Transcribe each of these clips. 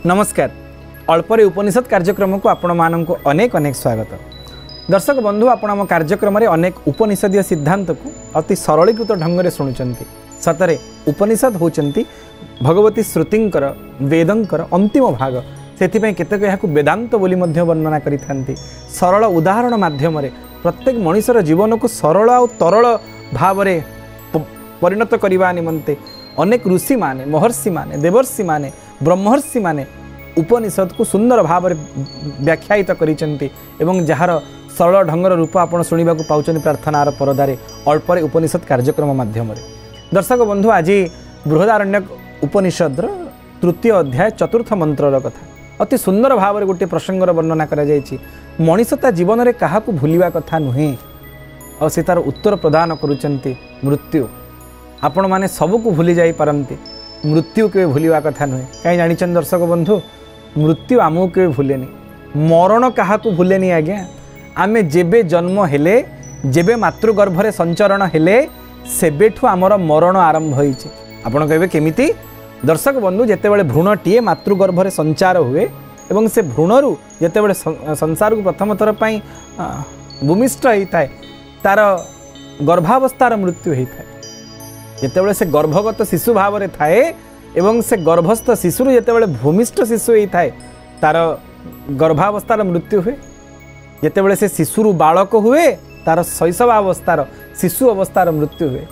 नमस्कार। अल्परे उपनिषद कार्यक्रम को आपण मानक अनेक अनेक स्वागत। दर्शक बंधु आपण आम कार्यक्रम में अनेक उपनिषदीय सिद्धांत को अति सरलीकृत ढंग से शुणुंट। सतरे उपनिषद होचंती भगवती श्रुतिंकर वेदंकर अंतिम भाग। से केतक यहाँ वेदांत बोली वर्णना करि सरल उदाहरण माध्यम प्रत्येक मनुष्यर जीवन को सरल और तरल भाव परिणत करने निमंते अनेक ऋषि माने महर्षि माने देवर्षि माने ब्रह्मर्षि माने उपनिषद को सुंदर भाव व्याख्यायित करिसेंती एवं जार सरल ढंगर रूप आपण शुणा पाउछन प्रार्थनार परदारे अल्परे उपनिषद कार्यक्रम माध्यम। दर्शक बंधु आज बृहदारण्यक उपनिषद तृतीय अध्याय चतुर्थ मंत्र कथा अति सुंदर भाव गोटे प्रसंगर वर्णना करा जायछि। मनुष्यता जीवन में क्या भूलिया कथा नुहे और से तार उत्तर प्रदान करुचंती मृत्यु। आपण माने सबको भूली जाई पारंती, मृत्यु के भूलिया कथा नुहे। कहीं जानिछन दर्शक बंधु, मृत्यु आमको के भूलेनी, मरण क्या भूलेनी। आज्ञा आमे जेबे जन्म हेले जेबे मातृगर्भरे संचरण हेले सेबेठु आमर मरण आरंभ होइछे। आपण कहबे केमिति? दर्शक बंधु जेतेबेले भ्रूणटीए मातृगर्भरे संचार हुए एवं से भ्रूणरू जेतेबेले संसार को प्रथम थर पई भूमिष्ठ होता है तार गर्भावस्थार मृत्यु होता है। जेतेबेले से गर्भगत शिशु भाव में थाए एवं से गर्भस्थ शिशु जेतेबेले भूमिष्ठ शिशु होता है तार गर्भावस्थार मृत्यु हुए। जेतेबेले से शिशुरु बालक हुए तार शैशवावस्थार शिशु अवस्थार मृत्यु हुए।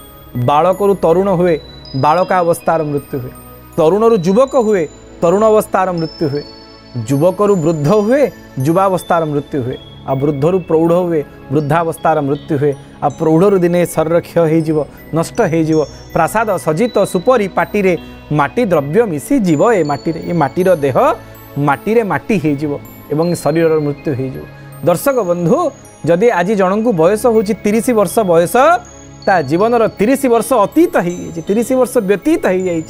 बालकरु तरुण हुए बालकावस्थार मृत्यु हुए। तरुणरु युवक हुए तरुण अवस्थार मृत्यु हुए। युवकरु वृद्ध हुए युवावस्थार मृत्यु हुए। आ वृद्धरु प्रौढ़ हुए वृद्धावस्थार मृत्यु हुए। आ प्रौढ़रु दिने शरीर क्षय हो नष्ट हो प्रासाद सजित सुपरी पाटिरे माटी द्रव्य मिसी जीव ए माटीरे ये माटीर देह माटीरे माटी हो एवं शरीर मृत्यु हो। दर्शक बंधु जदि आज जन को बयस हो 30 वर्ष बयस ता जीवन 30 वर्ष अतीत हो 30 वर्ष व्यतीत हो जाइए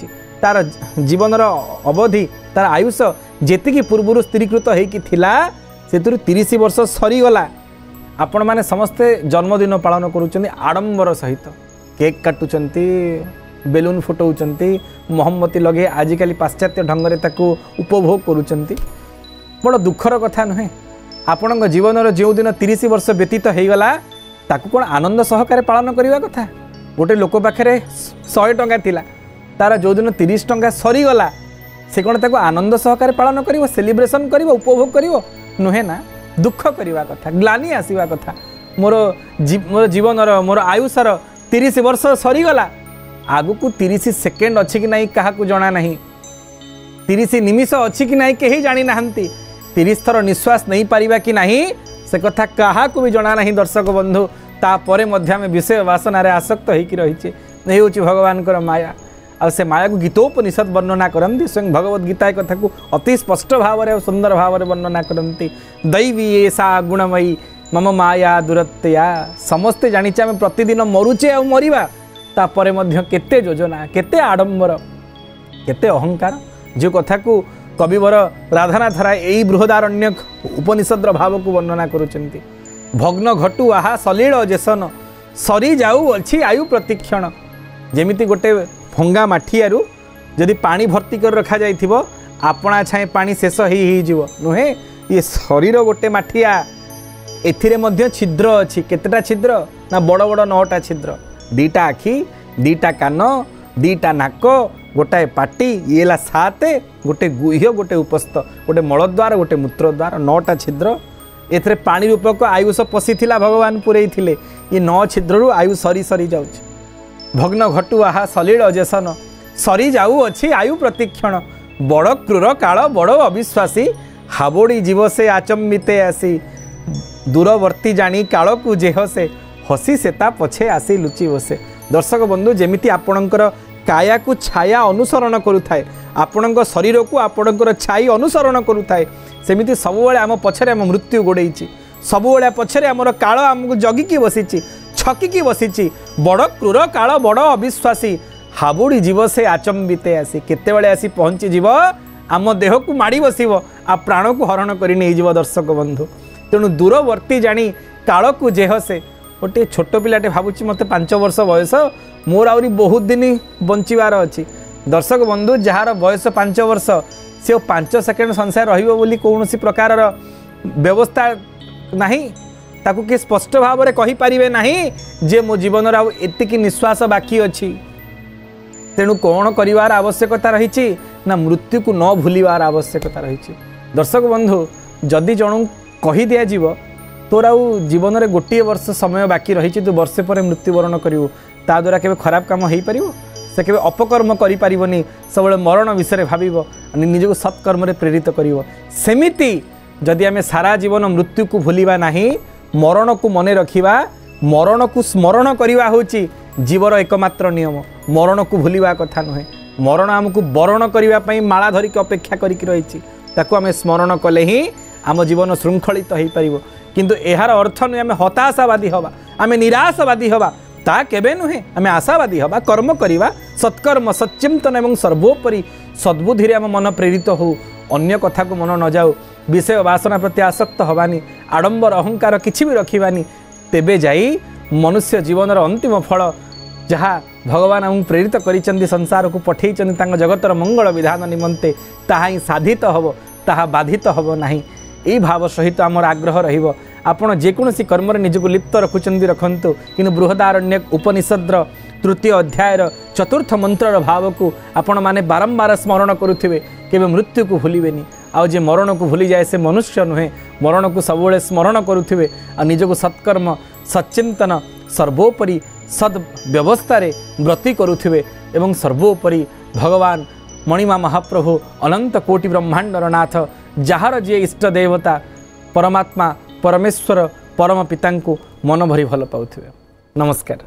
तार जीवन अवधि तार आयुष जेतिकी पूर्व स्थिरीकृत होता से 30 वर्ष सरीगला। आपण मैंने समस्ते जन्मदिन पालन करुँच आडंबर सहित केक काटुंट बेलून फुटाऊँच मोहम्मती लगे आजिकल पाश्चात्य ढंग से उपभोग करुँच। बड़ दुखर कथा नुहे आपण जीवन जो दिन 30 वर्ष व्यतीत होगला ताकू कौन आनंद सहकार पालन करने कथा। गोटे लोक पाखे 100 टंका थिला तार जो दिन 30 टंका सरीगला से कौन ताकू आनंद सहकार पालन कर सेलिब्रेशन कर उपभोग कर नुहे ना दुख करवा कथा ग्लानी आसवा कथा। मोर जीवन मोर आयुषर 30 वर्ष सरीगला आगु को 30 सेकेंड अच्छी कि नहीं क्या जना ना 30 निमिष अच्छी कि नहीं कहीं जानी ना 30 थर निश्वास नहीं पारिबा कि नहीं से कथा क्या भी जना ना। दर्शक बंधु तापर आम विषय वासनार आसक्त होकर रही भगवान माया आ से माया को गीतोपनिषद वर्णना करती स्वयं भगवद गीता कथा को अति स्पष्ट भाव और सुंदर भाव में वर्णना करती। दैवी ऐसा गुणमयी मम माया दुरत्या समस्ते जानिचे आम प्रतिदिन मरुचे आ मरिबा तापर केते योजना केते आडंबर केते अहंकार जो कथा को कविवर राधानाथ राय यही बृहदारण्यक उपनिषद भाव को वर्णना करुचंती। भग्न घटू आहा सलील जेसन सरी जाऊ अच्छी आयु प्रतिक्षण। जेमिति गोटे भंगा माठियारू जदि पानी भर्ती कर रखा जाइथिबो आपणा छाए पानी शेष हो नुहे ये शरीर गोटे माठिया एथिरे मध्य छिद्र अच्छी केतेटा छिद्र ना बड़ बड़ 9टा छिद्र 2टा आखि 2टा कान 2टा नाक गोटाए पाटी ये 7 गोटे गुह्य गोटे उपस्थ गोटे मलद्वार गोटे मूत्रद्वार 9टा छिद्र एथरे पानी रूपक आयुष पशिथिला भगवान पुरई थिले ये 9 छिद्रु आयु सरी सरी जाउछ। भग्न घटू आहा सलील जेसन सरी जाऊ अच्छी आयु प्रतिक्षण बड़ क्रूर काल बड़ अविश्वासी हाबोड़ी जीव से आचम्बिते आसी दूरवर्ती जानी काल को जेह से हसी सेता पछे आसी लुचि बसे। दर्शक बंधु जेमिति आपणकर काया को छाया अनुसरण करुथाए आपण शरीर को आपणकर छाई अनुसरण करुथाए सेमिति सबुबले आम पछरे आम मृत्यु गोड़ेछि सबुबले पछरे आमर काल आमको जगिकी बसिछि छकिकी बसिछि बड़ क्रूर काल बड़ अविश्वासी हाबुड़ी जीव से आचम्बिते आसी केतेबेले आसी पहुँची जीव आम देह को माड़ी बसिब आ प्राण को हरण कर नहीं जीव। दर्शक बंधु तेणु दूरवर्ती जानी काल को जेह से गोटे छोट पिलाटे भावुची मत 5 वर्ष बयस मोर आहरी बहुत दिन बंचार अच्छी दर्शक बंधु जार बयस 5 वर्ष से 5 सेकेंड संसार रही कौन प्रकार व्यवस्था नहीं ताकू कि स्पष्ट भाव में कहींपारे ना जे मो जीवन एतिकी निश्वास बाकी अच्छी तेणु कौन कर आवश्यकता रही ना मृत्यु को न भूलिवार आवश्यकता रही। दर्शक बंधु जदि जन कही दिज्व तोर आउ जीवन में गोटे वर्ष समय बाकी रही तू वर्षे पर मृत्युवरण करू ता द्वारा केवे खराब काम हो पार से केवे अपकर्म करें सब मरण विषय भाव निजक सत्कर्म प्रेरित कर सेमिति जदि आम सारा जीवन मृत्यु को भूलिबा नहीं मरण को मन रखिबा मरण को स्मरण करवा होची जीवर एकमात्र नियम मरण को भूलिबा कथा नुहे मरण आमको बरण करने माला धरिक अपेक्षा करके रही ताकू आम स्मरण कले ही आम जीवन श्रृंखलित हो पार किंतु यार अर्थ नुहे आम हताशावादी हवा आम निराशवादी हवा ता केबे नुहे आम आशावादी हवा कर्म करवा सत्कर्म सच्चिंतन एवं सर्वोपरि सद्बुद्धि आम मन प्रेरित हो अन्य कथा को मन न जाऊ विषय वासना प्रति आसक्त हवानी आडंबर अहंकार किछि भी रखिबानी तेबे जाई मनुष्य जीवन अंतिम फल जहाँ भगवान आमको प्रेरित करिसेंती संसार को पठेइसेंती तांग जगतर मंगल विधान निमंते ताहा ही साधित हब ताहा बाधित हब नाही यही भाव सहित आमर आग्रह रहिबो आपण जेकोसी कर्म निजको लिप्त रखुचंदी रखंतु किंतु बृहदारण्य उपनिषद्र तृतीय अध्यायर चतुर्थ मंत्र भाव को आपण माने बारंबार स्मरण करुथिबे केबे मृत्यु को भूलिबेनी आउ जे मरण को भूली जाए से मनुष्य नुहे मरण को सबुले स्मरण करुथिबे आ निजको सत्कर्म सच्चिंतन सर्वोपरि सद व्यवस्था रे व्रति करुथिबे एवं सर्वोपरि भगवान मणिमा महाप्रभु अनंत कोटि ब्रह्मांडर नाथ जार जे इष्ट देवता परमात्मा परमेश्वर परम पिता को मन भरी भल पाउथिबे। नमस्कार।